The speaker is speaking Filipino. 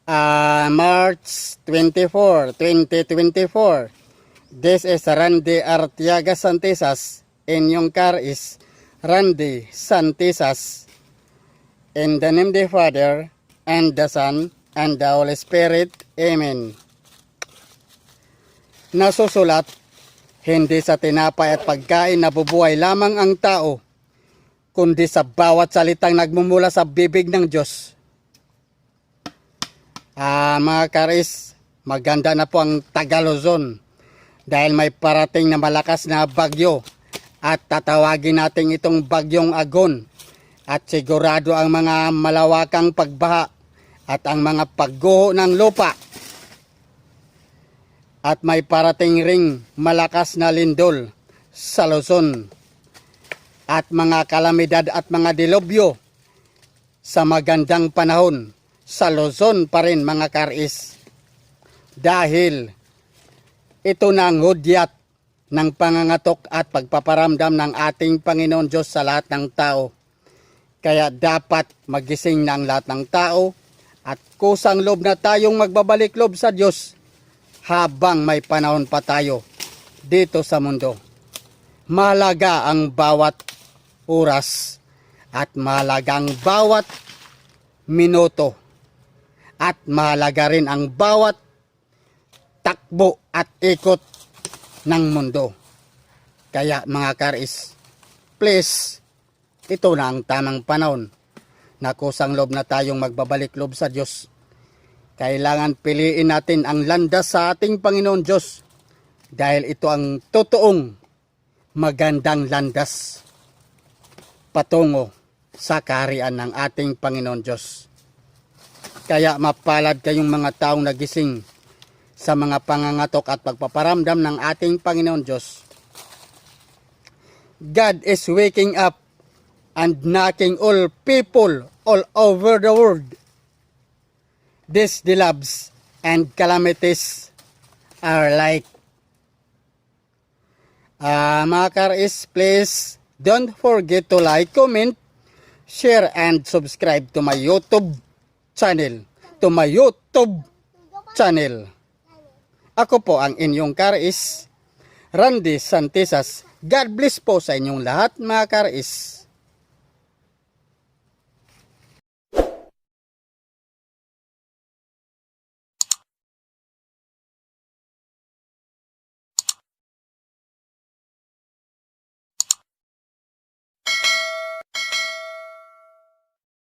March 24, 2024. This is Randy Artiaga Santisas. In yung car is Randy Santisas. In the name of the Father, and the Son, and the Holy Spirit. Amen. Nasusulat, hindi sa tinapay at pagkain nabubuhay lamang ang tao, kundi sa bawat salitang nagmumula sa bibig ng Diyos. Mga karis, maganda na po ang Tagaluzon dahil may parating na malakas na bagyo at tatawagin natin itong bagyong Agon at sigurado ang mga malawakang pagbaha at ang mga pagguho ng lupa. At may parating ring malakas na lindol sa Luzon at mga kalamidad at mga dilubyo sa magandang panahon sa Luzon pa rin mga karis. Dahil ito na ang hudyat ng pangangatok at pagpaparamdam ng ating Panginoon Diyos sa lahat ng tao. Kaya dapat magising na ang lahat ng tao at kusang loob na tayong magbabalik loob sa Diyos habang may panahon pa tayo dito sa mundo. Mahalaga ang bawat oras at mahalaga ang bawat minuto at mahalaga rin ang bawat takbo at ikot ng mundo. Kaya mga karis, please, ito na ang tamang panahon na kusang loob na tayong magbabalik loob sa Diyos. Kailangan piliin natin ang landas sa ating Panginoon Diyos dahil ito ang totoong magandang landas patungo sa kaharian ng ating Panginoon Diyos. Kaya mapalad kayong mga taong nagising sa mga pangangatok at pagpaparamdam ng ating Panginoon Diyos. God is waking up and knocking all people all over the world. These dilabs and calamities are like. Mga karis, please don't forget to like, comment, share, and subscribe to my YouTube channel. Ako po ang inyong karis, Randy Santisas. God bless po sa inyong lahat mga karis.